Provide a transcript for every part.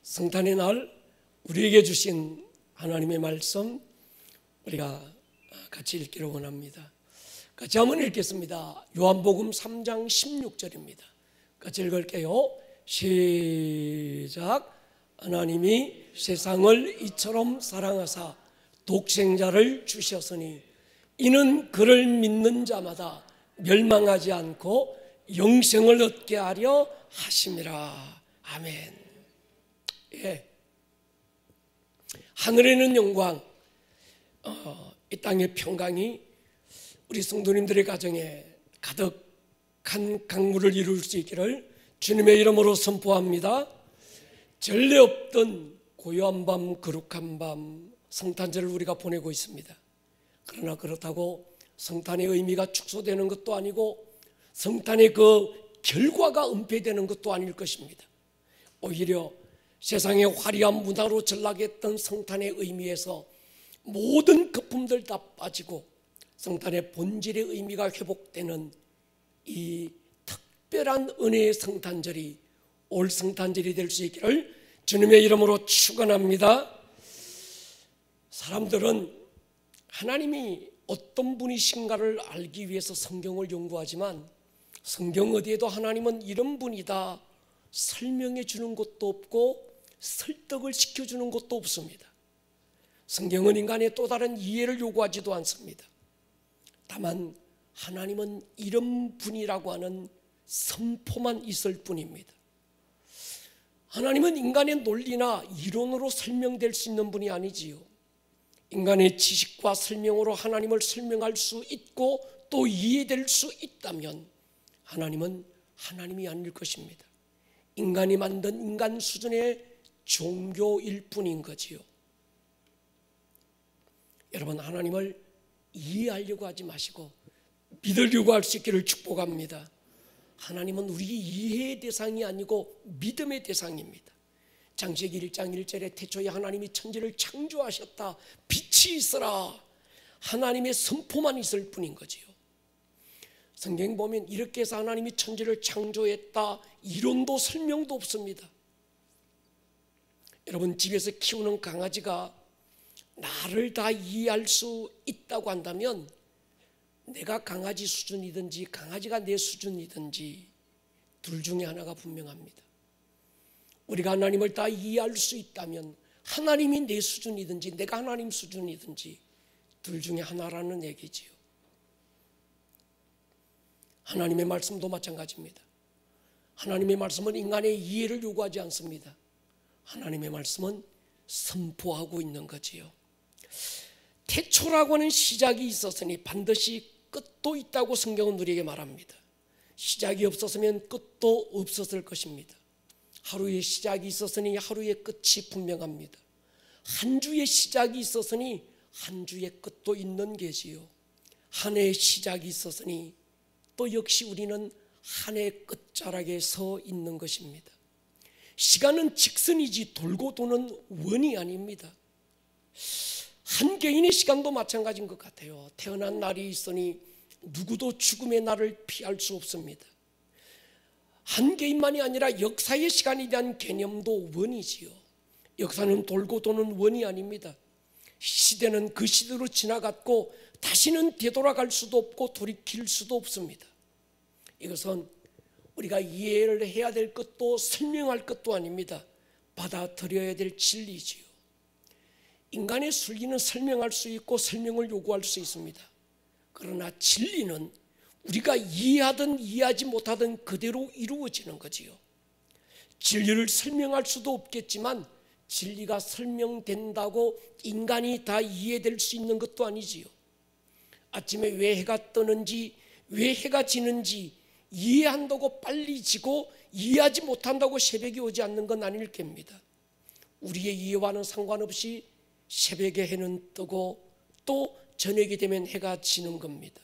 성탄의 날 우리에게 주신 하나님의 말씀 우리가 같이 읽기를 원합니다. 같이 한번 읽겠습니다. 요한복음 3장 16절입니다. 같이 읽을게요. 시작. 하나님이 세상을 이처럼 사랑하사 독생자를 주셨으니 이는 그를 믿는 자마다 멸망하지 않고 영생을 얻게 하려 하심이라. 아멘. 예. 하늘에는 영광, 이 땅의 평강이 우리 성도님들의 가정에 가득한 강물을 이룰 수 있기를 주님의 이름으로 선포합니다. 전례 없던 고요한 밤, 거룩한 밤, 성탄절을 우리가 보내고 있습니다. 그러나 그렇다고 성탄의 의미가 축소되는 것도 아니고 성탄의 그 결과가 은폐되는 것도 아닐 것입니다. 오히려 세상의 화려한 문화로 전락했던 성탄의 의미에서 모든 거품들 다 빠지고 성탄의 본질의 의미가 회복되는 이 특별한 은혜의 성탄절이 올 성탄절이 될 수 있기를 주님의 이름으로 축원합니다. 사람들은 하나님이 어떤 분이신가를 알기 위해서 성경을 연구하지만 성경 어디에도 하나님은 이런 분이다 설명해 주는 것도 없고 설득을 시켜주는 것도 없습니다. 성경은 인간의 또 다른 이해를 요구하지도 않습니다. 다만 하나님은 이런 분이라고 하는 선포만 있을 뿐입니다. 하나님은 인간의 논리나 이론으로 설명될 수 있는 분이 아니지요. 인간의 지식과 설명으로 하나님을 설명할 수 있고 또 이해될 수 있다면 하나님은 하나님이 아닐 것입니다. 인간이 만든 인간 수준의 종교일 뿐인 거지요. 여러분, 하나님을 이해하려고 하지 마시고 믿으려고 할 수 있기를 축복합니다. 하나님은 우리 이해의 대상이 아니고 믿음의 대상입니다. 창세기 1장 1절에 태초에 하나님이 천지를 창조하셨다. 빛이 있어라. 하나님의 선포만 있을 뿐인 거지요. 성경 보면 이렇게 해서 하나님이 천지를 창조했다. 이론도 설명도 없습니다. 여러분, 집에서 키우는 강아지가 나를 다 이해할 수 있다고 한다면 내가 강아지 수준이든지 강아지가 내 수준이든지 둘 중에 하나가 분명합니다. 우리가 하나님을 다 이해할 수 있다면 하나님이 내 수준이든지 내가 하나님 수준이든지 둘 중에 하나라는 얘기지요. 하나님의 말씀도 마찬가지입니다. 하나님의 말씀은 인간의 이해를 요구하지 않습니다. 하나님의 말씀은 선포하고 있는 거지요. 태초라고 하는 시작이 있었으니 반드시 끝도 있다고 성경은 우리에게 말합니다. 시작이 없었으면 끝도 없었을 것입니다. 하루의 시작이 있었으니 하루의 끝이 분명합니다. 한 주의 시작이 있었으니 한 주의 끝도 있는 게지요. 한 해의 시작이 있었으니 또 역시 우리는 한 해의 끝자락에 서 있는 것입니다. 시간은 직선이지 돌고 도는 원이 아닙니다. 한 개인의 시간도 마찬가지인 것 같아요. 태어난 날이 있으니 누구도 죽음의 날을 피할 수 없습니다. 한 개인만이 아니라 역사의 시간에 대한 개념도 원이지요. 역사는 돌고 도는 원이 아닙니다. 시대는 그 시대로 지나갔고 다시는 되돌아갈 수도 없고 돌이킬 수도 없습니다. 이것은 우리가 이해를 해야 될 것도 설명할 것도 아닙니다. 받아들여야 될 진리지요. 인간의 순리는 설명할 수 있고 설명을 요구할 수 있습니다. 그러나 진리는 우리가 이해하든 이해하지 못하든 그대로 이루어지는 거지요. 진리를 설명할 수도 없겠지만 진리가 설명된다고 인간이 다 이해될 수 있는 것도 아니지요. 아침에 왜 해가 뜨는지 왜 해가 지는지 이해한다고 빨리 지고 이해하지 못한다고 새벽이 오지 않는 건 아닐 겁니다. 우리의 이해와는 상관없이 새벽에 해는 뜨고 또 저녁이 되면 해가 지는 겁니다.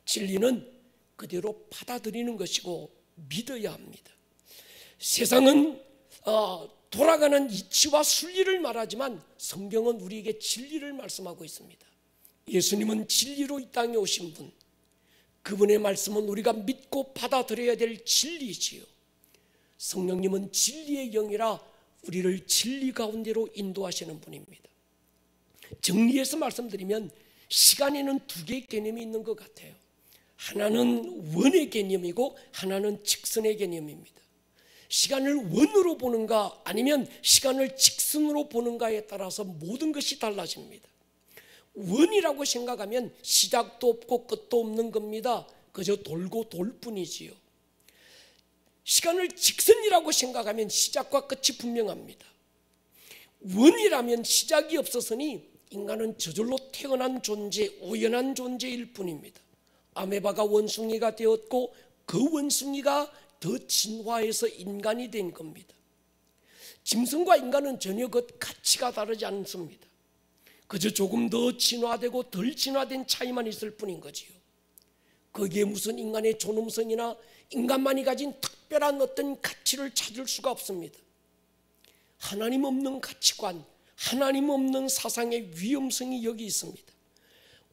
진리는 그대로 받아들이는 것이고 믿어야 합니다. 세상은 돌아가는 이치와 순리를 말하지만 성경은 우리에게 진리를 말씀하고 있습니다. 예수님은 진리로 이 땅에 오신 분, 그분의 말씀은 우리가 믿고 받아들여야 될 진리지요. 성령님은 진리의 영이라 우리를 진리 가운데로 인도하시는 분입니다. 정리해서 말씀드리면 시간에는 두 개의 개념이 있는 것 같아요. 하나는 원의 개념이고 하나는 직선의 개념입니다. 시간을 원으로 보는가 아니면 시간을 직선으로 보는가에 따라서 모든 것이 달라집니다. 원이라고 생각하면 시작도 없고 끝도 없는 겁니다. 그저 돌고 돌 뿐이지요. 시간을 직선이라고 생각하면 시작과 끝이 분명합니다. 원이라면 시작이 없었으니 인간은 저절로 태어난 존재, 우연한 존재일 뿐입니다. 아메바가 원숭이가 되었고 그 원숭이가 더 진화해서 인간이 된 겁니다. 짐승과 인간은 전혀 그 가치가 다르지 않습니다. 그저 조금 더 진화되고 덜 진화된 차이만 있을 뿐인 거지요. 거기에 무슨 인간의 존엄성이나 인간만이 가진 특별한 어떤 가치를 찾을 수가 없습니다. 하나님 없는 가치관, 하나님 없는 사상의 위험성이 여기 있습니다.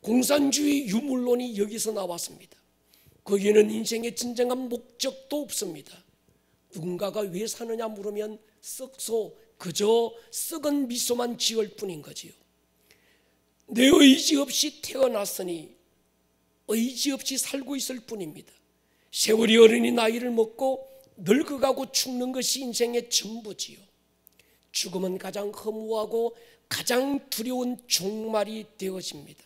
공산주의 유물론이 여기서 나왔습니다. 거기에는 인생의 진정한 목적도 없습니다. 누군가가 왜 사느냐 물으면 썩소 그저 썩은 미소만 지을 뿐인 거지요. 내 의지 없이 태어났으니 의지 없이 살고 있을 뿐입니다. 세월이 어른이 나이를 먹고 늙어가고 죽는 것이 인생의 전부지요. 죽음은 가장 허무하고 가장 두려운 종말이 되어집니다.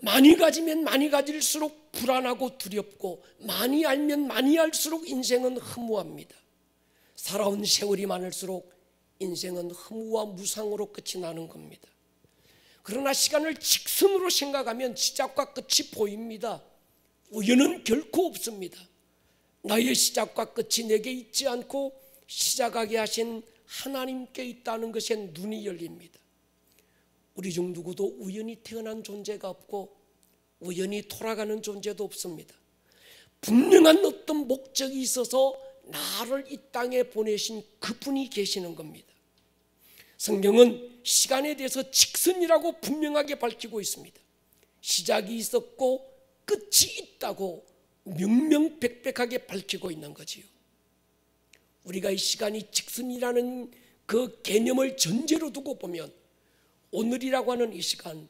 많이 가지면 많이 가질수록 불안하고 두렵고 많이 알면 많이 알수록 인생은 허무합니다. 살아온 세월이 많을수록 인생은 허무와 무상으로 끝이 나는 겁니다. 그러나 시간을 직선으로 생각하면 시작과 끝이 보입니다. 우연은 결코 없습니다. 나의 시작과 끝이 내게 있지 않고 시작하게 하신 하나님께 있다는 것에 눈이 열립니다. 우리 중 누구도 우연히 태어난 존재가 없고 우연히 돌아가는 존재도 없습니다. 분명한 어떤 목적이 있어서 나를 이 땅에 보내신 그분이 계시는 겁니다. 성경은 시간에 대해서 직선이라고 분명하게 밝히고 있습니다. 시작이 있었고 끝이 있다고 명명백백하게 밝히고 있는 거지요. 우리가 이 시간이 직선이라는 그 개념을 전제로 두고 보면 오늘이라고 하는 이 시간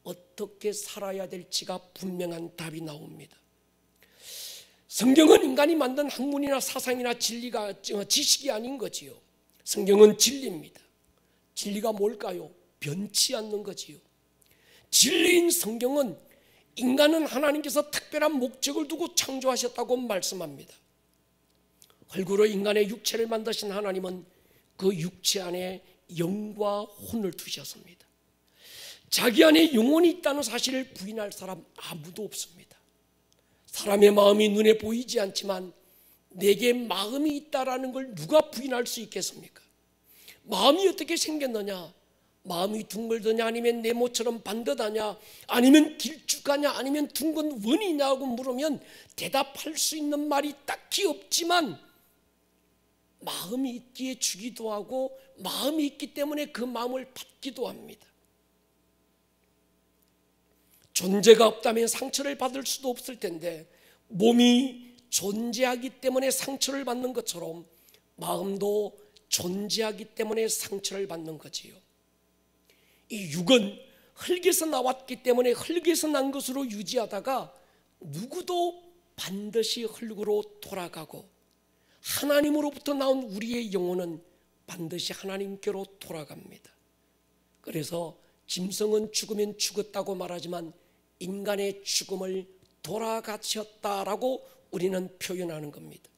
어떻게 살아야 될지가 분명한 답이 나옵니다. 성경은 인간이 만든 학문이나 사상이나 진리가 지식이 아닌 거지요. 성경은 진리입니다. 진리가 뭘까요? 변치 않는 거지요. 진리인 성경은 인간은 하나님께서 특별한 목적을 두고 창조하셨다고 말씀합니다. 흙으로 인간의 육체를 만드신 하나님은 그 육체 안에 영과 혼을 두셨습니다. 자기 안에 영혼이 있다는 사실을 부인할 사람 아무도 없습니다. 사람의 마음이 눈에 보이지 않지만 내게 마음이 있다라는 걸 누가 부인할 수 있겠습니까? 마음이 어떻게 생겼느냐? 마음이 둥글더냐 아니면 네모처럼 반듯하냐 아니면 길쭉하냐 아니면 둥근 원이냐고 물으면 대답할 수 있는 말이 딱히 없지만 마음이 있기에 주기도 하고 마음이 있기 때문에 그 마음을 받기도 합니다. 존재가 없다면 상처를 받을 수도 없을 텐데 몸이 존재하기 때문에 상처를 받는 것처럼 마음도 존재하기 때문에 상처를 받는 거지요. 이 육은 흙에서 나왔기 때문에 흙에서 난 것으로 유지하다가 누구도 반드시 흙으로 돌아가고 하나님으로부터 나온 우리의 영혼은 반드시 하나님께로 돌아갑니다. 그래서 짐승은 죽으면 죽었다고 말하지만 인간의 죽음을 돌아가셨다라고 우리는 표현하는 겁니다.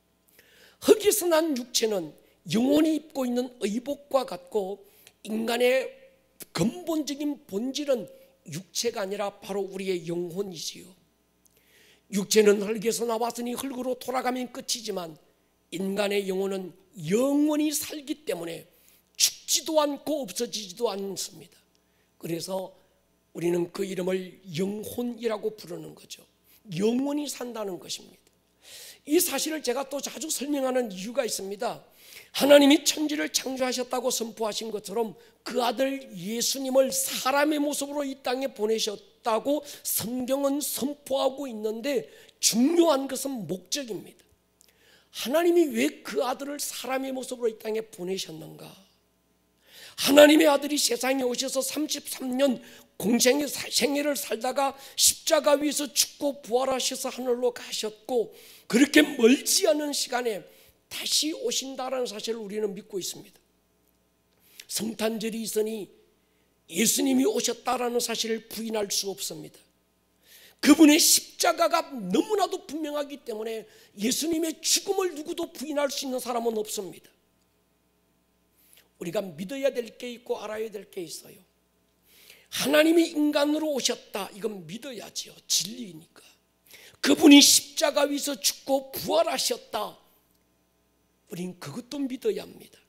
흙에서 난 육체는 영혼이 입고 있는 의복과 같고 인간의 근본적인 본질은 육체가 아니라 바로 우리의 영혼이지요. 육체는 흙에서 나왔으니 흙으로 돌아가면 끝이지만 인간의 영혼은 영원히 살기 때문에 죽지도 않고 없어지지도 않습니다. 그래서 우리는 그 이름을 영혼이라고 부르는 거죠. 영원히 산다는 것입니다. 이 사실을 제가 또 자주 설명하는 이유가 있습니다. 하나님이 천지를 창조하셨다고 선포하신 것처럼 그 아들 예수님을 사람의 모습으로 이 땅에 보내셨다고 성경은 선포하고 있는데 중요한 것은 목적입니다. 하나님이 왜 그 아들을 사람의 모습으로 이 땅에 보내셨는가? 하나님의 아들이 세상에 오셔서 33년 공생의 생애를 살다가 십자가 위에서 죽고 부활하셔서 하늘로 가셨고, 그렇게 멀지 않은 시간에 다시 오신다라는 사실을 우리는 믿고 있습니다. 성탄절이 있으니 예수님이 오셨다라는 사실을 부인할 수 없습니다. 그분의 십자가가 너무나도 분명하기 때문에 예수님의 죽음을 누구도 부인할 수 있는 사람은 없습니다. 우리가 믿어야 될 게 있고 알아야 될 게 있어요. 하나님이 인간으로 오셨다, 이건 믿어야지요. 진리니까. 그분이 십자가 위에서 죽고 부활하셨다, 우린 그것도 믿어야 합니다.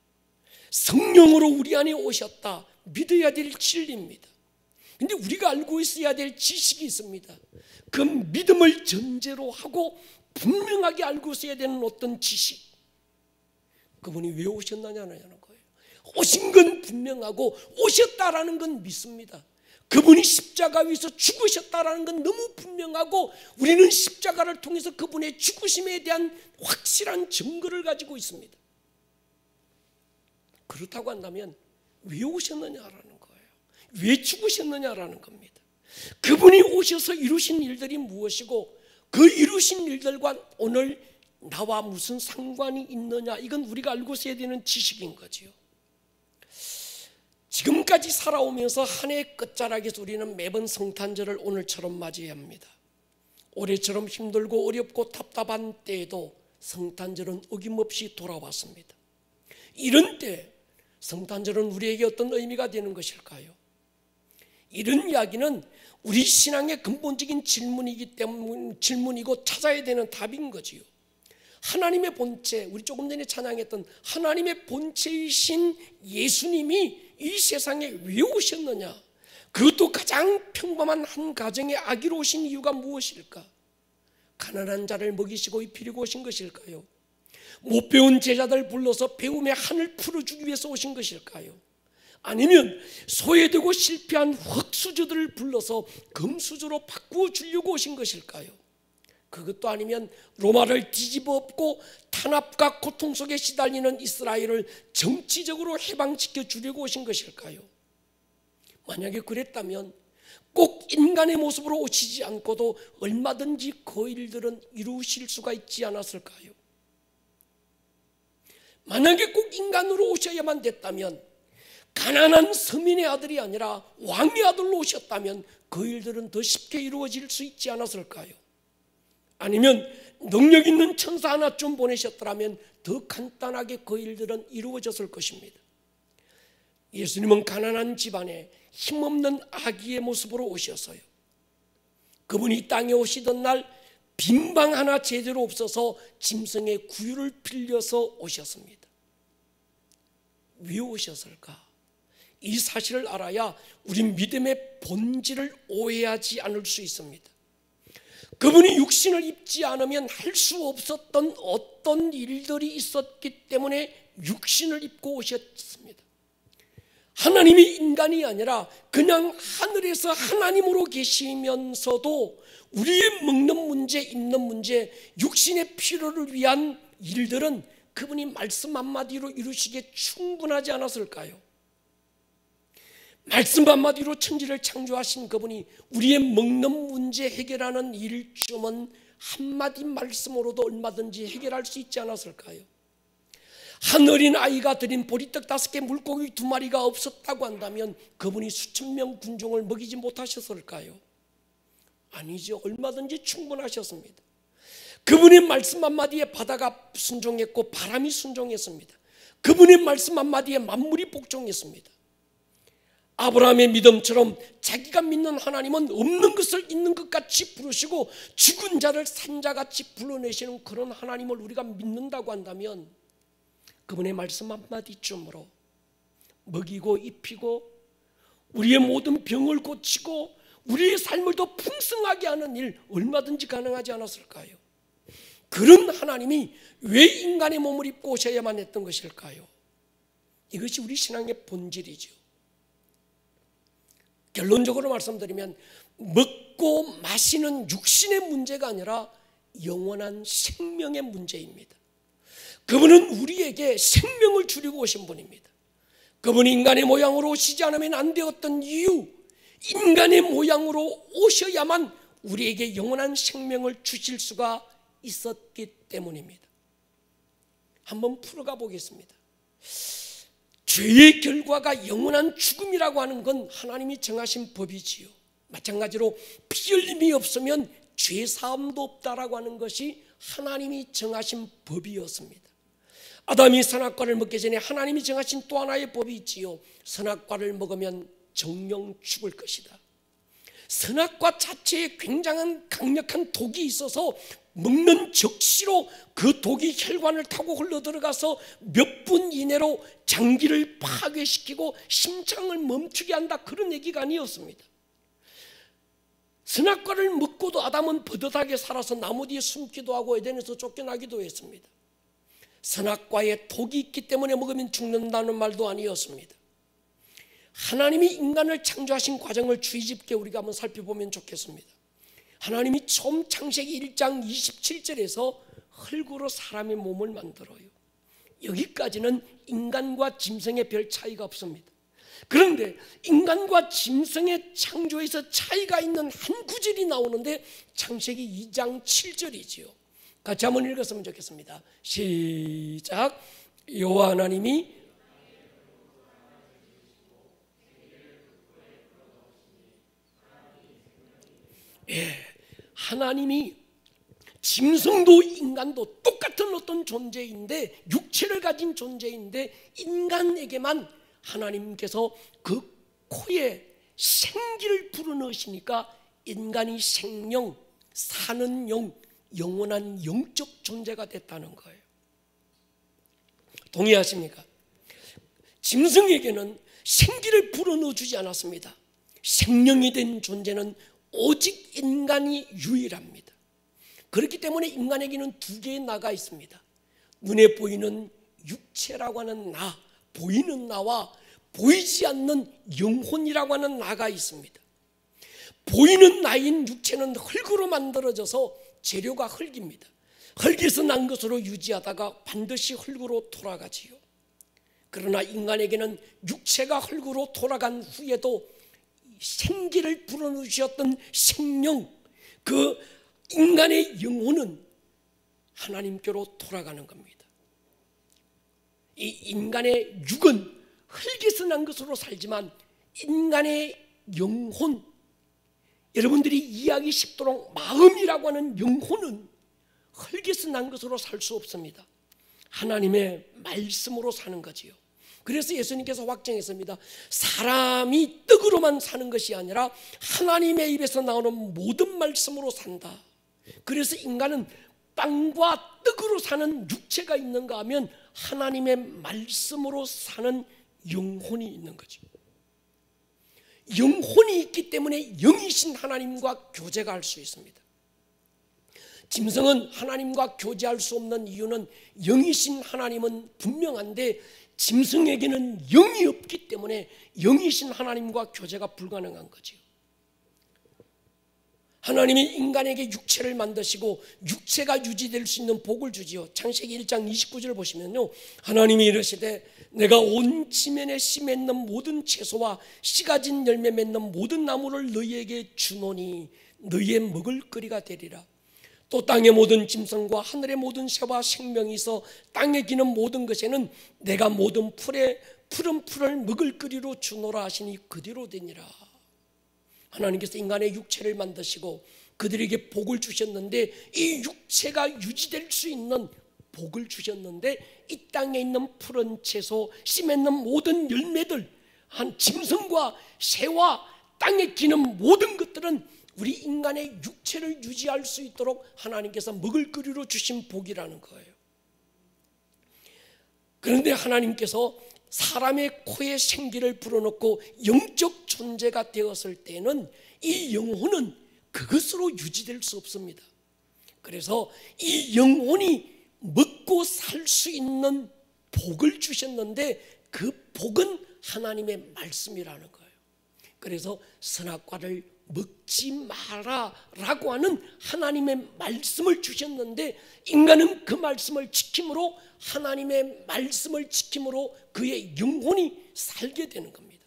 성령으로 우리 안에 오셨다, 믿어야 될 진리입니다. 근데 우리가 알고 있어야 될 지식이 있습니다. 그 믿음을 전제로 하고 분명하게 알고 있어야 되는 어떤 지식, 그분이 왜 오셨느냐는 거예요. 오신 건 분명하고 오셨다라는 건 믿습니다. 그분이 십자가 위에서 죽으셨다라는 건 너무 분명하고, 우리는 십자가를 통해서 그분의 죽으심에 대한 확실한 증거를 가지고 있습니다. 그렇다고 한다면 왜 오셨느냐라는 거예요. 왜 죽으셨느냐라는 겁니다. 그분이 오셔서 이루신 일들이 무엇이고, 그 이루신 일들과 오늘 나와 무슨 상관이 있느냐, 이건 우리가 알고 있어야 되는 지식인 거지요. 지금까지 살아오면서 한 해 끝자락에서 우리는 매번 성탄절을 오늘처럼 맞이해야 합니다. 올해처럼 힘들고 어렵고 답답한 때에도 성탄절은 어김없이 돌아왔습니다. 이런 때 성탄절은 우리에게 어떤 의미가 되는 것일까요? 이런 이야기는 우리 신앙의 근본적인 질문이고 찾아야 되는 답인 거지요. 하나님의 본체, 우리 조금 전에 찬양했던 하나님의 본체이신 예수님이 이 세상에 왜 오셨느냐? 그것도 가장 평범한 한 가정의 아기로 오신 이유가 무엇일까? 가난한 자를 먹이시고 입히려고 오신 것일까요? 못 배운 제자들 불러서 배움의 한을 풀어주기 위해서 오신 것일까요? 아니면 소외되고 실패한 흙수저들을 불러서 금수저로 바꾸어 주려고 오신 것일까요? 그것도 아니면 로마를 뒤집어 엎고 탄압과 고통 속에 시달리는 이스라엘을 정치적으로 해방시켜 주려고 오신 것일까요? 만약에 그랬다면 꼭 인간의 모습으로 오시지 않고도 얼마든지 그 일들은 이루실 수가 있지 않았을까요? 만약에 꼭 인간으로 오셔야만 됐다면, 가난한 서민의 아들이 아니라 왕의 아들로 오셨다면 그 일들은 더 쉽게 이루어질 수 있지 않았을까요? 아니면 능력 있는 천사 하나쯤 보내셨더라면 더 간단하게 그 일들은 이루어졌을 것입니다. 예수님은 가난한 집안에 힘없는 아기의 모습으로 오셔서요, 그분이 이 땅에 오시던 날 빈방 하나 제대로 없어서 짐승의 구유를 빌려서 오셨습니다. 왜 오셨을까? 이 사실을 알아야 우리 믿음의 본질을 오해하지 않을 수 있습니다. 그분이 육신을 입지 않으면 할 수 없었던 어떤 일들이 있었기 때문에 육신을 입고 오셨습니다. 하나님이 인간이 아니라 그냥 하늘에서 하나님으로 계시면서도 우리의 먹는 문제, 입는 문제, 육신의 필요를 위한 일들은 그분이 말씀 한마디로 이루시기에 충분하지 않았을까요? 말씀 한마디로 천지를 창조하신 그분이 우리의 먹는 문제 해결하는 일쯤은 한마디 말씀으로도 얼마든지 해결할 수 있지 않았을까요? 한 어린 아이가 드린 보리떡 5개, 물고기 2마리가 없었다고 한다면 그분이 수천 명 군종을 먹이지 못하셨을까요? 아니죠. 얼마든지 충분하셨습니다. 그분의 말씀 한마디에 바다가 순종했고 바람이 순종했습니다. 그분의 말씀 한마디에 만물이 복종했습니다. 아브라함의 믿음처럼 자기가 믿는 하나님은 없는 것을 있는 것 같이 부르시고 죽은 자를 산자같이 불러내시는 그런 하나님을 우리가 믿는다고 한다면, 그분의 말씀 한마디쯤으로 먹이고 입히고 우리의 모든 병을 고치고 우리의 삶을 더 풍성하게 하는 일 얼마든지 가능하지 않았을까요? 그런 하나님이 왜 인간의 몸을 입고 오셔야만 했던 것일까요? 이것이 우리 신앙의 본질이죠. 결론적으로 말씀드리면 먹고 마시는 육신의 문제가 아니라 영원한 생명의 문제입니다. 그분은 우리에게 생명을 주려고 오신 분입니다. 그분이 인간의 모양으로 오시지 않으면 안 되었던 이유, 인간의 모양으로 오셔야만 우리에게 영원한 생명을 주실 수가 있었기 때문입니다. 한번 풀어가 보겠습니다. 죄의 결과가 영원한 죽음이라고 하는 건 하나님이 정하신 법이지요. 마찬가지로 피 흘림이 없으면 죄 사함도 없다라고 하는 것이 하나님이 정하신 법이었습니다. 아담이 선악과를 먹기 전에 하나님이 정하신 또 하나의 법이 있지요. 선악과를 먹으면 정령 죽을 것이다. 선악과 자체에 굉장한 강력한 독이 있어서 먹는 즉시로 그 독이 혈관을 타고 흘러들어가서 몇 분 이내로 장기를 파괴시키고 심장을 멈추게 한다, 그런 얘기가 아니었습니다. 선악과를 먹고도 아담은 버젓하게 살아서 나무 뒤에 숨기도 하고 에덴에서 쫓겨나기도 했습니다. 선악과에 독이 있기 때문에 먹으면 죽는다는 말도 아니었습니다. 하나님이 인간을 창조하신 과정을 주의 깊게 우리가 한번 살펴보면 좋겠습니다. 하나님이 처음 창세기 1장 27절에서 흙으로 사람의 몸을 만들어요. 여기까지는 인간과 짐승의 별 차이가 없습니다. 그런데 인간과 짐승의 창조에서 차이가 있는 한 구절이 나오는데 창세기 2장 7절이지요. 같이 한번 읽었으면 좋겠습니다. 시작. 여호와 하나님이 하나님이 짐승도 인간도 똑같은 어떤 존재인데, 육체를 가진 존재인데 인간에게만 하나님께서 그 코에 생기를 불어넣으시니까 인간이 생명, 사는 영, 영원한 영적 존재가 됐다는 거예요. 동의하십니까? 짐승에게는 생기를 불어넣어 주지 않았습니다. 생명이 된 존재는 오직 인간이 유일합니다. 그렇기 때문에 인간에게는 두 개의 나가 있습니다. 눈에 보이는 육체라고 하는 나, 보이는 나와 보이지 않는 영혼이라고 하는 나가 있습니다. 보이는 나인 육체는 흙으로 만들어져서 재료가 흙입니다. 흙에서 난 것으로 유지하다가 반드시 흙으로 돌아가지요. 그러나 인간에게는 육체가 흙으로 돌아간 후에도 생기를 불어넣으셨던 생명, 그 인간의 영혼은 하나님께로 돌아가는 겁니다. 이 인간의 육은 흙에서 난 것으로 살지만 인간의 영혼, 여러분들이 이해하기 쉽도록 마음이라고 하는 영혼은 흙에서 난 것으로 살 수 없습니다. 하나님의 말씀으로 사는 거지요. 그래서 예수님께서 확정했습니다. 사람이 떡으로만 사는 것이 아니라 하나님의 입에서 나오는 모든 말씀으로 산다. 그래서 인간은 빵과 떡으로 사는 육체가 있는가 하면 하나님의 말씀으로 사는 영혼이 있는 거죠. 영혼이 있기 때문에 영이신 하나님과 교제가 할 수 있습니다. 짐승은 하나님과 교제할 수 없는 이유는 영이신 하나님은 분명한데 짐승에게는 영이 없기 때문에 영이신 하나님과 교제가 불가능한 거죠. 하나님이 인간에게 육체를 만드시고 육체가 유지될 수 있는 복을 주지요. 창세기 1장 29절을 보시면요, 하나님이 이르시되 내가 온 지면에 씨 맺는 모든 채소와 씨 가진 열매 맺는 모든 나무를 너희에게 주노니 너희의 먹을거리가 되리라. 또 땅의 모든 짐승과 하늘의 모든 새와 생명이 있어 땅에 기는 모든 것에는 내가 모든 풀에 푸른 풀을 먹을거리로 주노라 하시니 그대로 되니라. 하나님께서 인간의 육체를 만드시고 그들에게 복을 주셨는데 이 육체가 유지될 수 있는 복을 주셨는데 이 땅에 있는 푸른 채소, 씨 맺는 모든 열매들, 한 짐승과 새와 땅에 기는 모든 것들은 우리 인간의 육체를 유지할 수 있도록 하나님께서 먹을거리로 주신 복이라는 거예요. 그런데 하나님께서 사람의 코에 생기를 불어넣고 영적 존재가 되었을 때는 이 영혼은 그것으로 유지될 수 없습니다. 그래서 이 영혼이 먹고 살 수 있는 복을 주셨는데 그 복은 하나님의 말씀이라는 거예요. 그래서 선악과를 먹지 마라라고 하는 하나님의 말씀을 주셨는데 인간은 그 말씀을 지킴으로 하나님의 말씀을 지킴으로 그의 영혼이 살게 되는 겁니다.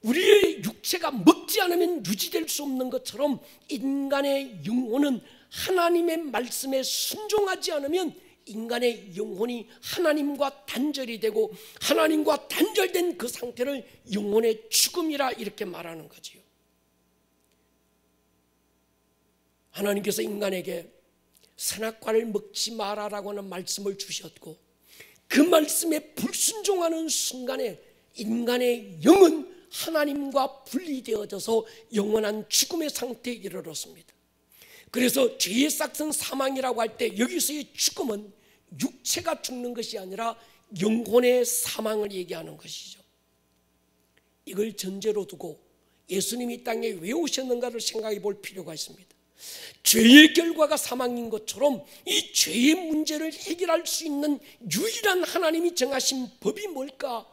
우리의 육체가 먹지 않으면 유지될 수 없는 것처럼 인간의 영혼은 하나님의 말씀에 순종하지 않으면 인간의 영혼이 하나님과 단절이 되고 하나님과 단절된 그 상태를 영혼의 죽음이라 이렇게 말하는 거지요. 하나님께서 인간에게 선악과를 먹지 마라라고 하는 말씀을 주셨고 그 말씀에 불순종하는 순간에 인간의 영은 하나님과 분리되어져서 영원한 죽음의 상태에 이르렀습니다. 그래서 죄의 싹성 사망이라고 할 때 여기서의 죽음은 육체가 죽는 것이 아니라 영혼의 사망을 얘기하는 것이죠. 이걸 전제로 두고 예수님이 이 땅에 왜 오셨는가를 생각해 볼 필요가 있습니다. 죄의 결과가 사망인 것처럼 이 죄의 문제를 해결할 수 있는 유일한 하나님이 정하신 법이 뭘까?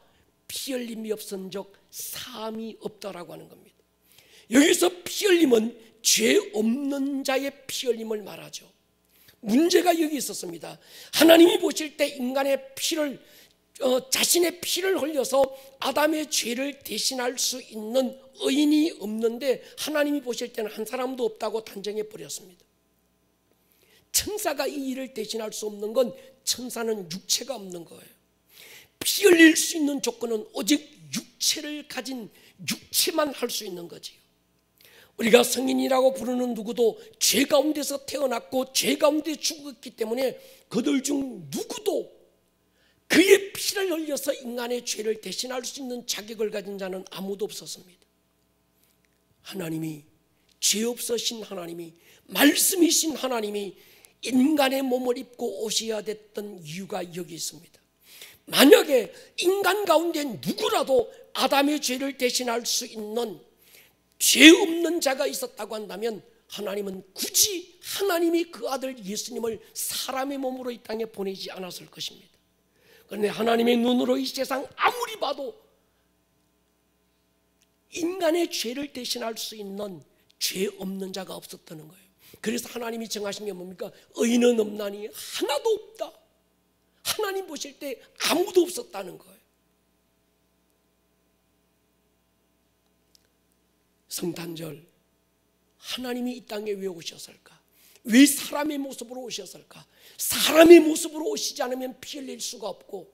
피 흘림이 없은즉 사함이 없다라고 하는 겁니다. 여기서 피 흘림은 죄 없는 자의 피 흘림을 말하죠. 문제가 여기 있었습니다. 하나님이 보실 때 인간의 피를 자신의 피를 흘려서 아담의 죄를 대신할 수 있는 의인이 없는데 하나님이 보실 때는 한 사람도 없다고 단정해 버렸습니다. 천사가 이 일을 대신할 수 없는 건 천사는 육체가 없는 거예요. 피 흘릴 수 있는 조건은 오직 육체를 가진 육체만 할 수 있는 거지요. 우리가 성인이라고 부르는 누구도 죄 가운데서 태어났고 죄 가운데 죽었기 때문에 그들 중 누구도 그의 피를 흘려서 인간의 죄를 대신할 수 있는 자격을 가진 자는 아무도 없었습니다. 하나님이, 죄 없으신 하나님이, 말씀이신 하나님이 인간의 몸을 입고 오셔야 됐던 이유가 여기 있습니다. 만약에 인간 가운데 누구라도 아담의 죄를 대신할 수 있는 죄 없는 자가 있었다고 한다면 하나님은 굳이 하나님이 그 아들 예수님을 사람의 몸으로 이 땅에 보내지 않았을 것입니다. 그런데 하나님의 눈으로 이 세상 아무리 봐도 인간의 죄를 대신할 수 있는 죄 없는 자가 없었다는 거예요. 그래서 하나님이 정하신 게 뭡니까? 의인은 없나니 하나도 없다. 하나님 보실 때 아무도 없었다는 거예요. 성탄절 하나님이 이 땅에 왜 오셨을까? 왜 사람의 모습으로 오셨을까? 사람의 모습으로 오시지 않으면 피 흘릴 수가 없고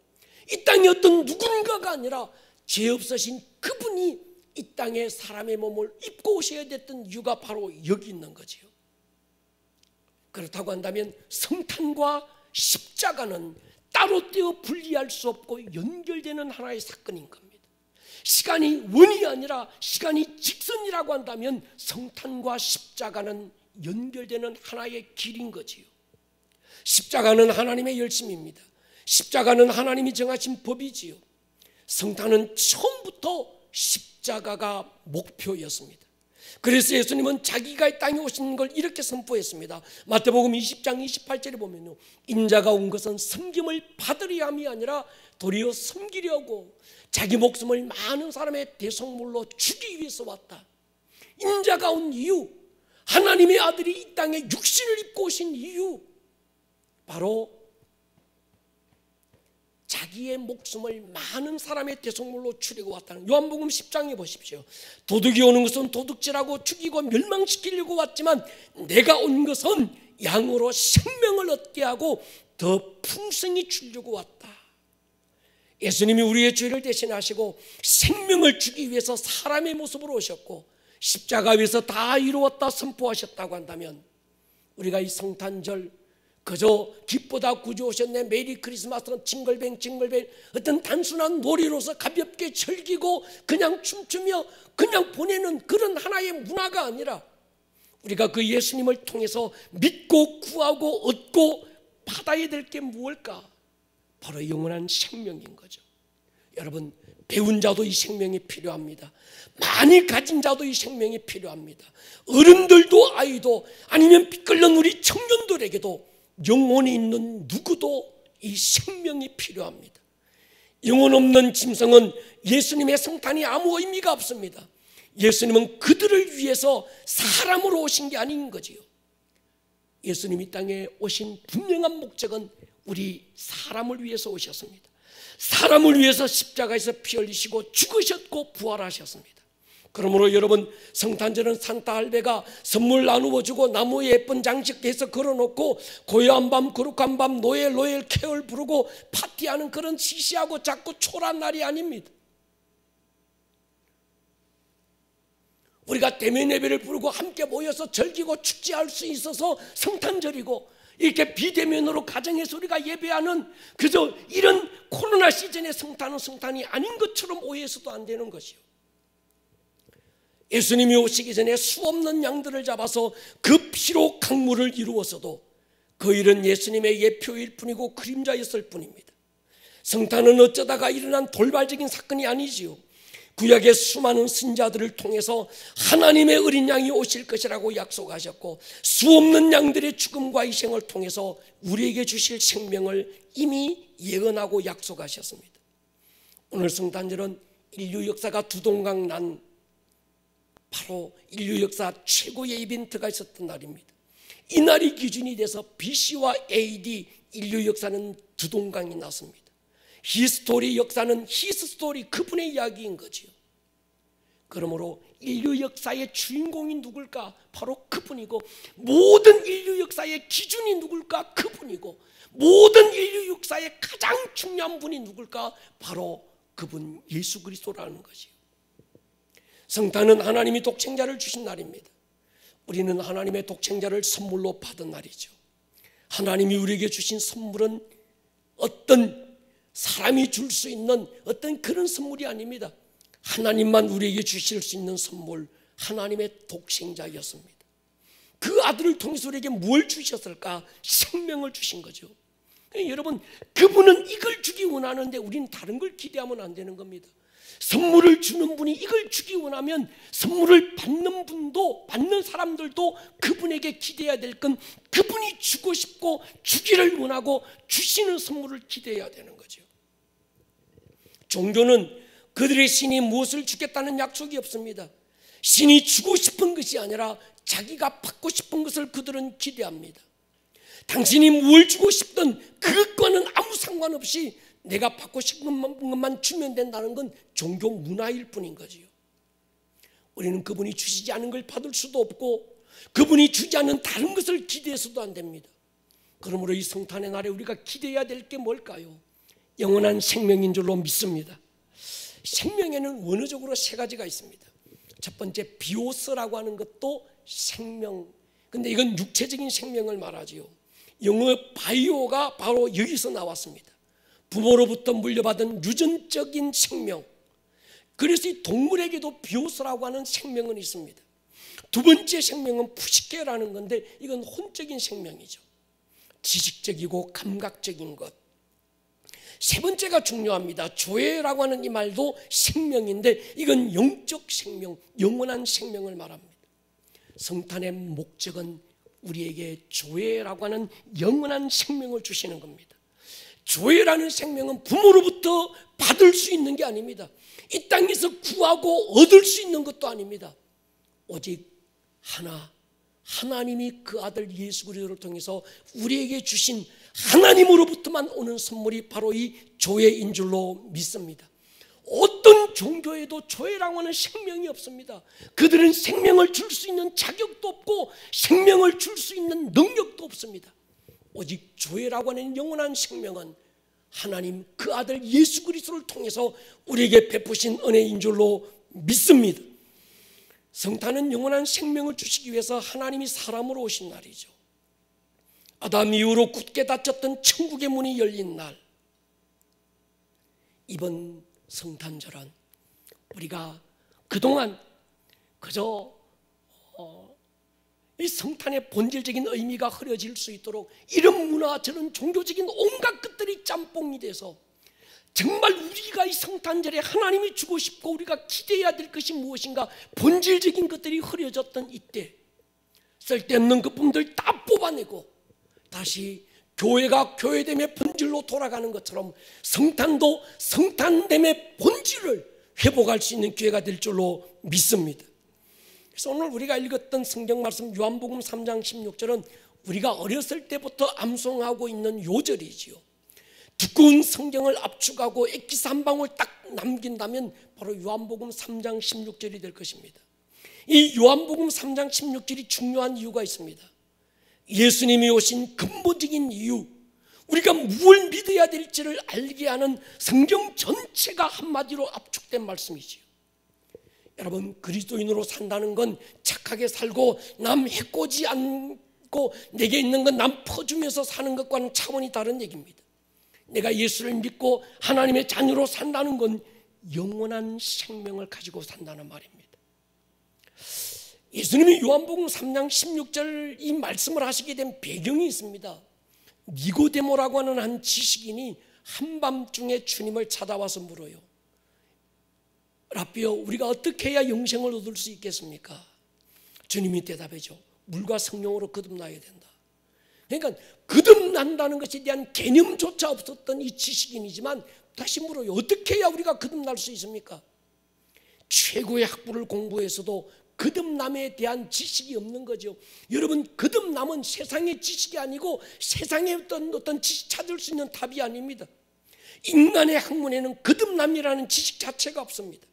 이 땅에 어떤 누군가가 아니라 죄 없으신 그분이 이 땅에 사람의 몸을 입고 오셔야 됐던 이유가 바로 여기 있는 거지요. 그렇다고 한다면 성탄과 십자가는 따로 떼어 분리할 수 없고 연결되는 하나의 사건인 겁니다. 시간이 원이 아니라 시간이 직선이라고 한다면 성탄과 십자가는 연결되는 하나의 길인 거지요. 십자가는 하나님의 열심입니다. 십자가는 하나님이 정하신 법이지요. 성탄은 처음부터 십자가가 목표였습니다. 그래서 예수님은 자기가 이 땅에 오신 걸 이렇게 선포했습니다. 마태복음 20장 28절에 보면요, 인자가 온 것은 섬김을 받으려 함이 아니라 도리어 섬기려고 자기 목숨을 많은 사람의 대속물로 주기 위해서 왔다. 인자가 온 이유, 하나님의 아들이 이 땅에 육신을 입고 오신 이유, 바로 자기의 목숨을 많은 사람의 대속물로 주려고 왔다는, 요한복음 10장에 보십시오. 도둑이 오는 것은 도둑질하고 죽이고 멸망시키려고 왔지만 내가 온 것은 양으로 생명을 얻게 하고 더 풍성히 주려고 왔다. 예수님이 우리의 죄를 대신하시고 생명을 주기 위해서 사람의 모습으로 오셨고 십자가 위에서 다 이루었다 선포하셨다고 한다면 우리가 이 성탄절 그저 기쁘다 구주 오셨네, 메리 크리스마스는 징글뱅 어떤 단순한 놀이로서 가볍게 즐기고 그냥 춤추며 그냥 보내는 그런 하나의 문화가 아니라 우리가 그 예수님을 통해서 믿고 구하고 얻고 받아야 될 게 무엇일까? 바로 영원한 생명인 거죠. 여러분, 배운 자도 이 생명이 필요합니다. 많이 가진 자도 이 생명이 필요합니다. 어른들도 아이도 아니면 피 끓는 우리 청년들에게도 영혼이 있는 누구도 이 생명이 필요합니다. 영혼 없는 짐승은 예수님의 성탄이 아무 의미가 없습니다. 예수님은 그들을 위해서 사람으로 오신 게 아닌 거지요. 예수님이 땅에 오신 분명한 목적은 우리 사람을 위해서 오셨습니다. 사람을 위해서 십자가에서 피 흘리시고 죽으셨고 부활하셨습니다. 그러므로 여러분, 성탄절은 산타 할배가 선물 나누어 주고 나무에 예쁜 장식해서 걸어놓고 고요한 밤 거룩한 밤 노엘 캐럴 부르고 파티하는 그런 시시하고 작고 초라한 날이 아닙니다. 우리가 대면 예배를 부르고 함께 모여서 즐기고 축제할 수 있어서 성탄절이고, 이렇게 비대면으로 가정에서 우리가 예배하는 그저 이런 코로나 시즌의 성탄은 성탄이 아닌 것처럼 오해해서도 안 되는 것이요. 예수님이 오시기 전에 수없는 양들을 잡아서 그 피로 강물을 이루었어도 그 일은 예수님의 예표일 뿐이고 그림자였을 뿐입니다. 성탄은 어쩌다가 일어난 돌발적인 사건이 아니지요. 구약의 수많은 선지자들을 통해서 하나님의 어린 양이 오실 것이라고 약속하셨고, 수없는 양들의 죽음과 희생을 통해서 우리에게 주실 생명을 이미 예언하고 약속하셨습니다. 오늘 성탄절은 인류 역사가 두동강 난 바로 인류 역사 최고의 이벤트가 있었던 날입니다. 이 날이 기준이 돼서 BC와 AD 인류 역사는 두동강이 났습니다. 히스토리 역사는 히스토리, 그분의 이야기인 거지요. 그러므로 인류 역사의 주인공이 누굴까? 바로 그분이고, 모든 인류 역사의 기준이 누굴까? 그분이고, 모든 인류 역사의 가장 중요한 분이 누굴까? 바로 그분 예수 그리스도라는 것이요. 성탄은 하나님이 독생자를 주신 날입니다. 우리는 하나님의 독생자를 선물로 받은 날이죠. 하나님이 우리에게 주신 선물은 어떤 사람이 줄 수 있는 어떤 그런 선물이 아닙니다. 하나님만 우리에게 주실 수 있는 선물, 하나님의 독생자였습니다. 그 아들을 통해서 우리에게 뭘 주셨을까? 생명을 주신 거죠. 여러분, 그분은 이걸 주기 원하는데 우리는 다른 걸 기대하면 안 되는 겁니다. 선물을 주는 분이 이걸 주기 원하면 선물을 받는 분도, 받는 사람들도 그분에게 기대해야 될 건 그분이 주고 싶고 주기를 원하고 주시는 선물을 기대해야 되는 거죠. 종교는 그들의 신이 무엇을 주겠다는 약속이 없습니다. 신이 주고 싶은 것이 아니라 자기가 받고 싶은 것을 그들은 기대합니다. 당신이 뭘 주고 싶든 그것과는 아무 상관없이 내가 받고 싶은 것만 주면 된다는 건 종교 문화일 뿐인 거지요. 우리는 그분이 주시지 않은 걸 받을 수도 없고 그분이 주지 않는 다른 것을 기대해서도 안 됩니다. 그러므로 이 성탄의 날에 우리가 기대해야 될 게 뭘까요? 영원한 생명인 줄로 믿습니다. 생명에는 원어적으로 세 가지가 있습니다. 첫 번째, 비오스라고 하는 것도 생명, 근데 이건 육체적인 생명을 말하지요. 영어 바이오가 바로 여기서 나왔습니다. 부모로부터 물려받은 유전적인 생명. 그래서 이 동물에게도 비오스라고 하는 생명은 있습니다. 두 번째 생명은 푸시케라는 건데 이건 혼적인 생명이죠. 지식적이고 감각적인 것. 세 번째가 중요합니다. 조회라고 하는 이 말도 생명인데 이건 영적 생명, 영원한 생명을 말합니다. 성탄의 목적은 우리에게 조회라고 하는 영원한 생명을 주시는 겁니다. 조회라는 생명은 부모로부터 받을 수 있는 게 아닙니다. 이 땅에서 구하고 얻을 수 있는 것도 아닙니다. 오직 하나님이 그 아들 예수 그리스도를 통해서 우리에게 주신 하나님으로부터만 오는 선물이 바로 이 조회인 줄로 믿습니다. 어떤 종교에도 조회라고 하는 생명이 없습니다. 그들은 생명을 줄 수 있는 자격도 없고 생명을 줄 수 있는 능력도 없습니다. 오직 조회라고 하는 영원한 생명은 하나님 그 아들 예수 그리스도를 통해서 우리에게 베푸신 은혜인 줄로 믿습니다. 성탄은 영원한 생명을 주시기 위해서 하나님이 사람으로 오신 날이죠. 아담 이후로 굳게 닫혔던 천국의 문이 열린 날, 이번 성탄절은 우리가 그동안 그저 이 성탄의 본질적인 의미가 흐려질 수 있도록 이런 문화, 저런 종교적인 온갖 것들이 짬뽕이 돼서 정말 우리가 이 성탄절에 하나님이 주고 싶고 우리가 기대해야 될 것이 무엇인가 본질적인 것들이 흐려졌던 이때 쓸데없는 것품들 다 뽑아내고 다시 교회가 교회됨의 본질로 돌아가는 것처럼 성탄도 성탄됨의 본질을 회복할 수 있는 기회가 될 줄로 믿습니다. 그래서 오늘 우리가 읽었던 성경 말씀 요한복음 3장 16절은 우리가 어렸을 때부터 암송하고 있는 요절이지요. 두꺼운 성경을 압축하고 액기스 한 방울 딱 남긴다면 바로 요한복음 3장 16절이 될 것입니다. 이 요한복음 3장 16절이 중요한 이유가 있습니다. 예수님이 오신 근본적인 이유, 우리가 무엇을 믿어야 될지를 알게 하는 성경 전체가 한마디로 압축된 말씀이지요. 여러분, 그리스도인으로 산다는 건 착하게 살고 남 해코지 않고 내게 있는 건 남 퍼주면서 사는 것과는 차원이 다른 얘기입니다. 내가 예수를 믿고 하나님의 자녀로 산다는 건 영원한 생명을 가지고 산다는 말입니다. 예수님이 요한복음 3장 16절 이 말씀을 하시게 된 배경이 있습니다. 니고데모라고 하는 한 지식인이 한밤중에 주님을 찾아와서 물어요. 라삐요, 우리가 어떻게 해야 영생을 얻을 수 있겠습니까? 주님이 대답하죠. 물과 성령으로 거듭나야 된다. 그러니까 거듭난다는 것에 대한 개념조차 없었던 이 지식인이지만 다시 물어요. 어떻게 해야 우리가 거듭날 수 있습니까? 최고의 학부를 공부해서도 거듭남에 대한 지식이 없는 거죠. 여러분, 거듭남은 세상의 지식이 아니고 세상의 어떤 지식 찾을 수 있는 답이 아닙니다. 인간의 학문에는 거듭남이라는 지식 자체가 없습니다.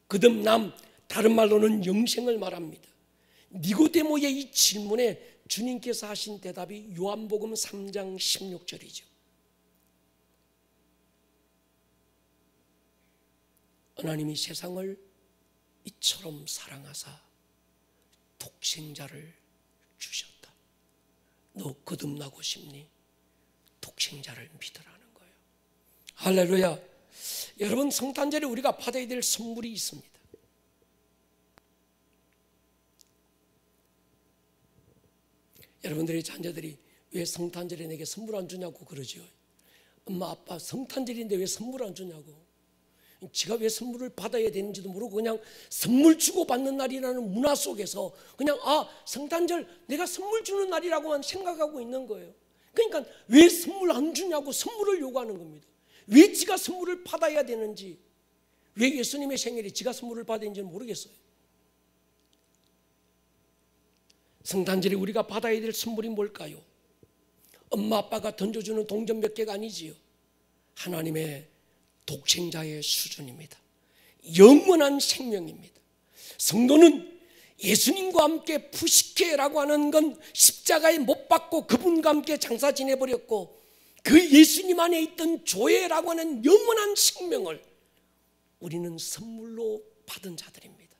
거듭남, 다른 말로는 영생을 말합니다. 니고데모의 이 질문에 주님께서 하신 대답이 요한복음 3장 16절이죠. 하나님이 세상을 이처럼 사랑하사 독생자를 주셨다. 너 거듭나고 싶니? 독생자를 믿으라는 거예요. 할렐루야. 여러분, 성탄절에 우리가 받아야 될 선물이 있습니다. 여러분들의 자녀들이 왜 성탄절에 내게 선물 안 주냐고 그러죠. 엄마 아빠 성탄절인데 왜 선물 안 주냐고. 지가 왜 선물을 받아야 되는지도 모르고 그냥 선물 주고 받는 날이라는 문화 속에서 그냥 성탄절 내가 선물 주는 날이라고만 생각하고 있는 거예요. 그러니까 왜 선물 안 주냐고 선물을 요구하는 겁니다. 왜 지가 선물을 받아야 되는지, 왜 예수님의 생일에 지가 선물을 받아야 되는지는 모르겠어요. 성탄절에 우리가 받아야 될 선물이 뭘까요? 엄마 아빠가 던져주는 동전 몇 개가 아니지요. 하나님의 독생자의 수준입니다. 영원한 생명입니다. 성도는 예수님과 함께 부식회라고 하는 건 십자가에 못 박고 그분과 함께 장사 지내버렸고, 그 예수님 안에 있던 조회라고 하는 영원한 생명을 우리는 선물로 받은 자들입니다.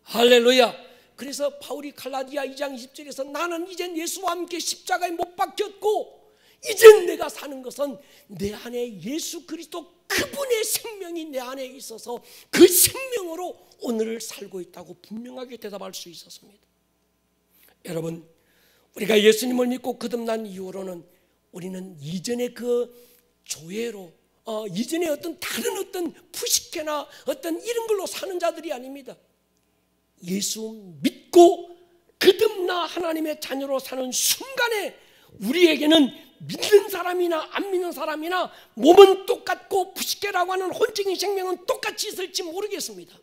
할렐루야. 그래서 바울이 갈라디아 2장 20절에서 나는 이젠 예수와 함께 십자가에 못 박혔고 이젠 내가 사는 것은 내 안에 예수 그리스도 그분의 생명이 내 안에 있어서 그 생명으로 오늘을 살고 있다고 분명하게 대답할 수 있었습니다. 여러분, 우리가 예수님을 믿고 거듭난 이후로는 우리는 이전의 그 조회로 이전의 어떤 다른 어떤 푸시케나 어떤 이런 걸로 사는 자들이 아닙니다. 예수 믿고 거듭나 하나님의 자녀로 사는 순간에 우리에게는 믿는 사람이나 안 믿는 사람이나 몸은 똑같고 푸시케라고 하는 혼적인 생명은 똑같이 있을지 모르겠습니다.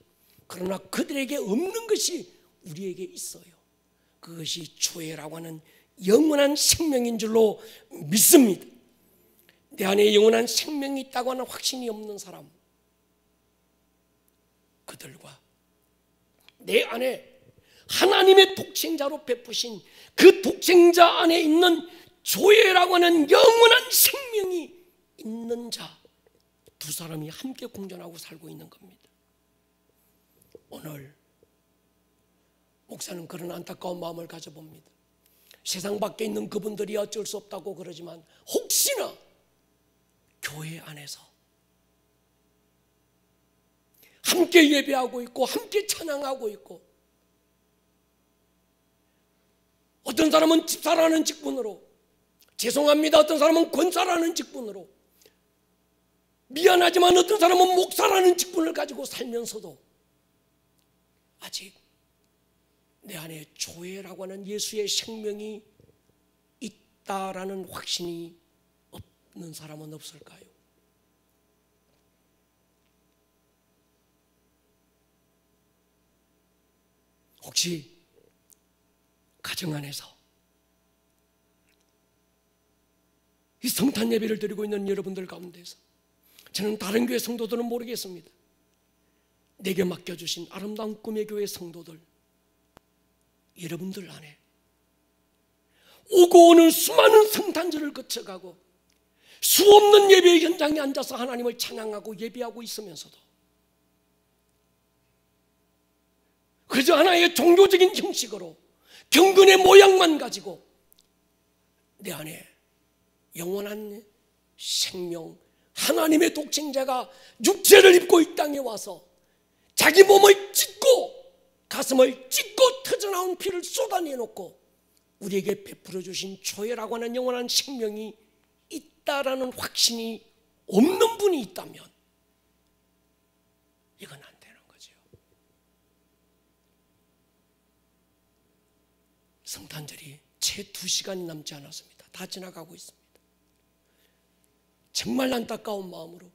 그러나 그들에게 없는 것이 우리에게 있어요. 그것이 조회라고 하는 영원한 생명인 줄로 믿습니다. 내 안에 영원한 생명이 있다고 하는 확신이 없는 사람, 그들과 내 안에 하나님의 독생자로 베푸신 그 독생자 안에 있는 조회라고 하는 영원한 생명이 있는 자, 두 사람이 함께 공존하고 살고 있는 겁니다. 오늘 목사는 그런 안타까운 마음을 가져봅니다. 세상 밖에 있는 그분들이 어쩔 수 없다고 그러지만 혹시나 교회 안에서 함께 예배하고 있고 함께 찬양하고 있고, 어떤 사람은 집사라는 직분으로, 죄송합니다, 어떤 사람은 권사라는 직분으로, 미안하지만 어떤 사람은 목사라는 직분을 가지고 살면서도 아직 내 안에 조회라고 하는 예수의 생명이 있다라는 확신이 없는 사람은 없을까요? 혹시 가정 안에서 이 성탄 예배를 드리고 있는 여러분들 가운데서 저는 다른 교회 성도들은 모르겠습니다. 내게 맡겨주신 아름다운 꿈의 교회 성도들, 여러분들 안에 오고 오는 수많은 성탄절을 거쳐가고 수없는 예배 현장에 앉아서 하나님을 찬양하고 예배하고 있으면서도 그저 하나의 종교적인 형식으로 경건의 모양만 가지고 내 안에 영원한 생명, 하나님의 독생자가 육체를 입고 이 땅에 와서 자기 몸을 찢고 가슴을 찢고 터져나온 피를 쏟아내놓고 우리에게 베풀어 주신 조회라고 하는 영원한 생명이 있다라는 확신이 없는 분이 있다면 이건 안 되는 거죠. 성탄절이 채 2시간이 남지 않았습니다. 다 지나가고 있습니다. 정말 안타까운 마음으로,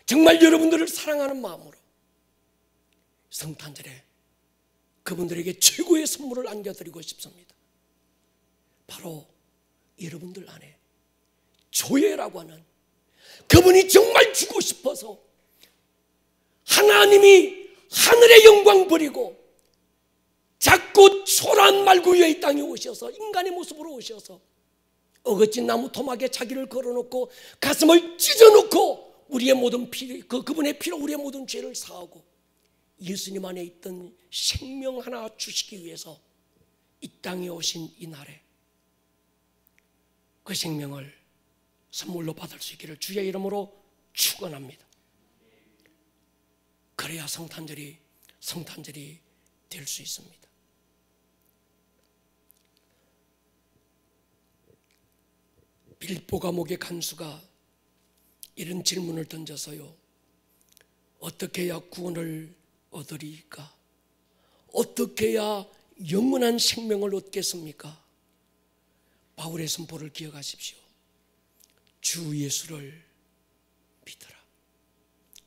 정말 여러분들을 사랑하는 마음으로 성탄절에 그분들에게 최고의 선물을 안겨드리고 싶습니다. 바로 여러분들 안에 조회라고 하는, 그분이 정말 주고 싶어서 하나님이 하늘의 영광 버리고 작고 초라한 말구 위에 이 땅에 오셔서 인간의 모습으로 오셔서 어거진 나무 토막에 자기를 걸어놓고 가슴을 찢어놓고 우리의 모든 그분의 피로 우리의 모든 죄를 사하고 예수님 안에 있던 생명 하나 주시기 위해서 이 땅에 오신 이 날에 그 생명을 선물로 받을 수 있기를 주의 이름으로 축원합니다. 그래야 성탄절이 될 수 있습니다. 빌보 감옥의 간수가 이런 질문을 던져서요, 어떻게 해야 구원을 얻으리까? 어떻게 해야 영원한 생명을 얻겠습니까? 바울의 선포를 기억하십시오. 주 예수를 믿으라.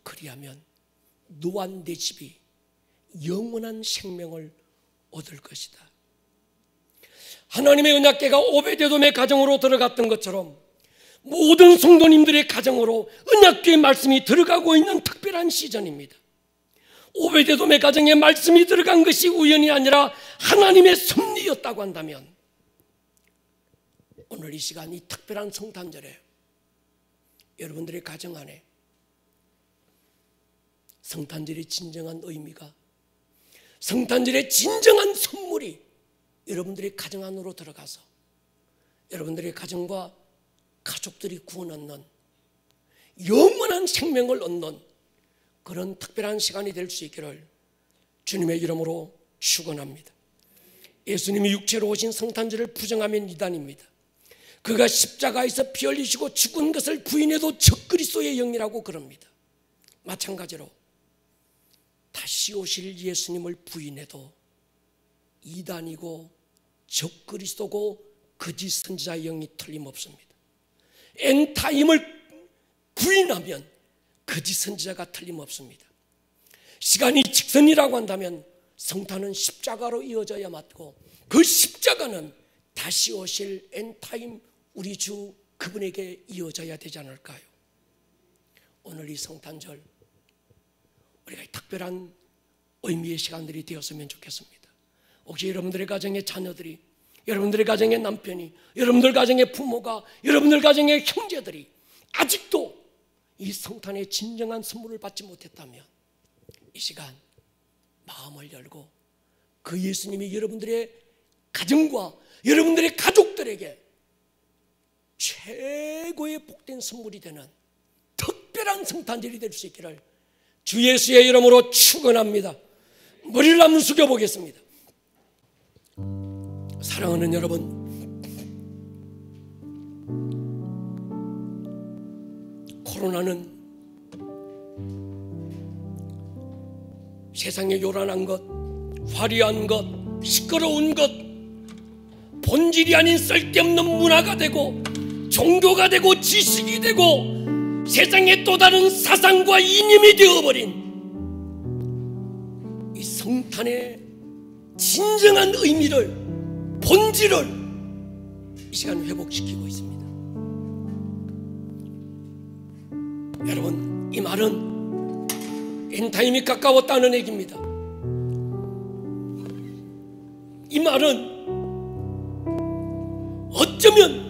그리하면 너와 내 집이 영원한 생명을 얻을 것이다. 하나님의 언약궤가 오베데돔의 가정으로 들어갔던 것처럼 모든 성도님들의 가정으로 언약궤의 말씀이 들어가고 있는 특별한 시즌입니다. 오베데돔의 가정에 말씀이 들어간 것이 우연이 아니라 하나님의 섭리였다고 한다면 오늘 이 시간 이 특별한 성탄절에 여러분들의 가정 안에 성탄절의 진정한 의미가, 성탄절의 진정한 선물이 여러분들의 가정 안으로 들어가서 여러분들의 가정과 가족들이 구원 얻는 영원한 생명을 얻는 그런 특별한 시간이 될 수 있기를 주님의 이름으로 축원합니다. 예수님이 육체로 오신 성탄절을 부정하면 이단입니다. 그가 십자가에서 피 흘리시고 죽은 것을 부인해도 적그리스도의 영이라고 그럽니다. 마찬가지로 다시 오실 예수님을 부인해도 이단이고 적그리스도고 거짓 선지자의 영이 틀림없습니다. 엔타임을 부인하면 거짓 선지자가 틀림없습니다. 시간이 직선이라고 한다면 성탄은 십자가로 이어져야 맞고 그 십자가는 다시 오실 엔타임 우리 주 그분에게 이어져야 되지 않을까요? 오늘 이 성탄절 우리가 특별한 의미의 시간들이 되었으면 좋겠습니다. 혹시 여러분들의 가정의 자녀들이, 여러분들의 가정의 남편이, 여러분들 가정의 부모가, 여러분들 가정의 형제들이 아직도 이 성탄의 진정한 선물을 받지 못했다면 이 시간 마음을 열고 그 예수님이 여러분들의 가정과 여러분들의 가족들에게 최고의 복된 선물이 되는 특별한 성탄절이 될 수 있기를 주 예수의 이름으로 축원합니다. 머리를 한번 숙여보겠습니다. 사랑하는 여러분, 코로나는 세상에 요란한 것, 화려한 것, 시끄러운 것, 본질이 아닌 쓸데없는 문화가 되고 종교가 되고 지식이 되고 세상의 또 다른 사상과 이념이 되어버린 이 성탄의 진정한 의미를, 본질을 이 시간 회복시키고 있습니다. 여러분, 이 말은 엔타임이 가까웠다는 얘기입니다. 이 말은 어쩌면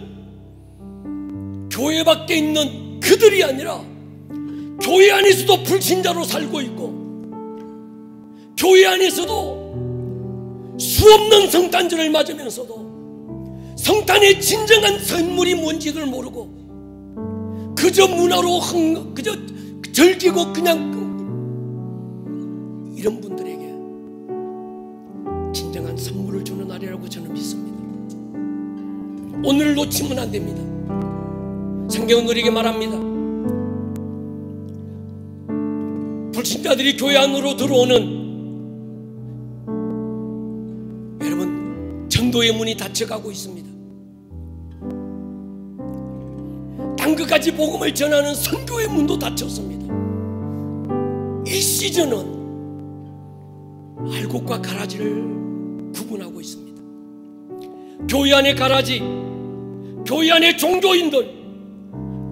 교회 밖에 있는 그들이 아니라 교회 안에서도 불신자로 살고 있고, 교회 안에서도 수없는 성탄절을 맞으면서도 성탄의 진정한 선물이 뭔지를 모르고 그저 문화로 그저 즐기고 그냥 이런 분들에게 진정한 선물을 주는 날이라고 저는 믿습니다. 오늘을 놓치면 안 됩니다. 성경은 우리에게 말합니다. 불신자들이 교회 안으로 들어오는, 여러분, 전도의 문이 닫혀가고 있습니다. 땅끝까지 복음을 전하는 선교의 문도 닫혔습니다. 이 시즌은 알곡과 가라지를 구분하고 있습니다. 교회 안의 가라지, 교회 안의 종교인들,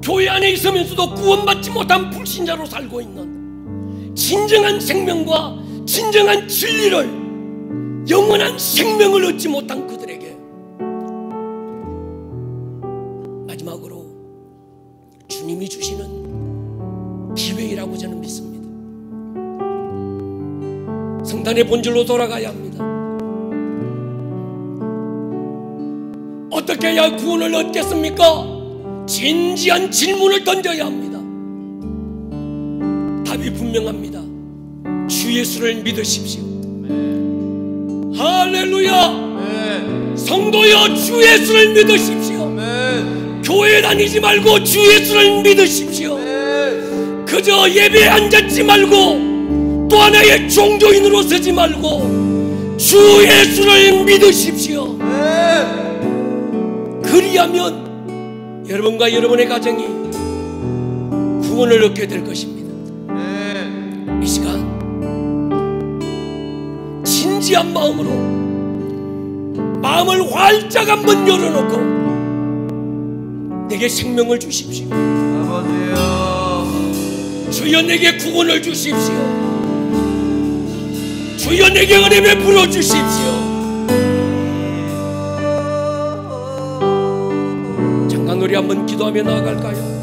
교회 안에 있으면서도 구원받지 못한 불신자로 살고 있는 진정한 생명과 진정한 진리를, 영원한 생명을 얻지 못한 그들에게 마지막으로 주님이 주시는 기회이라고 저는 믿습니다. 성탄의 본질로 돌아가야 합니다. 어떻게 해야 구원을 얻겠습니까? 진지한 질문을 던져야 합니다. 답이 분명합니다. 주 예수를 믿으십시오. 할렐루야. 성도여, 주 예수를 믿으십시오. 교회 다니지 말고 주 예수를 믿으십시오. 그저 예배에 앉았지 말고 또 하나의 종교인으로 서지 말고 주 예수를 믿으십시오. 그리하면 여러분과 여러분의 가정이 구원을 얻게 될 것입니다. 이 시간 진지한 마음으로 마음을 활짝 한번 열어놓고 내게 생명을 주십시오. 주여, 내게 구원을 주십시오. 주여, 내게 은혜 베풀어 주십시오. 잠깐 우리 한번 기도하며 나아갈까요?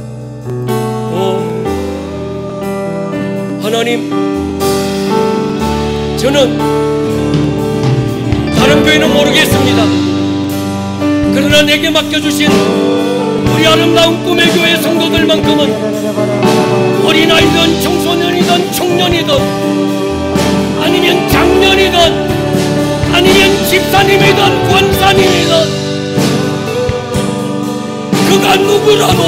하나님, 저는 다른 교회는 모르겠습니다. 그러나 내게 맡겨주신 우리 아름다운 꿈의 교회 성도들만큼은 어린아이든 청소년이든 청년이든 아니면 장년이든 아니면 집사님이든 권사님이든 그가 누구라도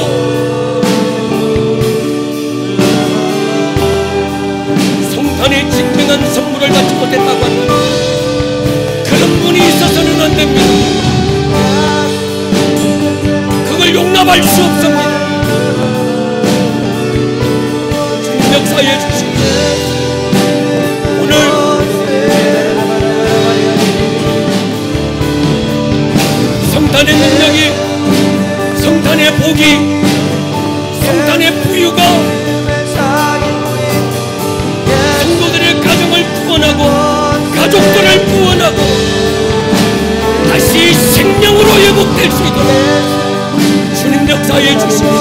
성탄의 진정한 선물을 받지 못했다고 한다면 그런 분이 있어서는 안 됩니다. 그걸 용납할 수 없습니다. 주님 역사해 주시고 오늘 성탄의 능력이, 성탄의 복이, 성탄의 부유가 성도들의 가정을 구원하고 가족들을 구원하고 다시 생명으로 회복될 수 있도록 주님 역사해 주시옵소서.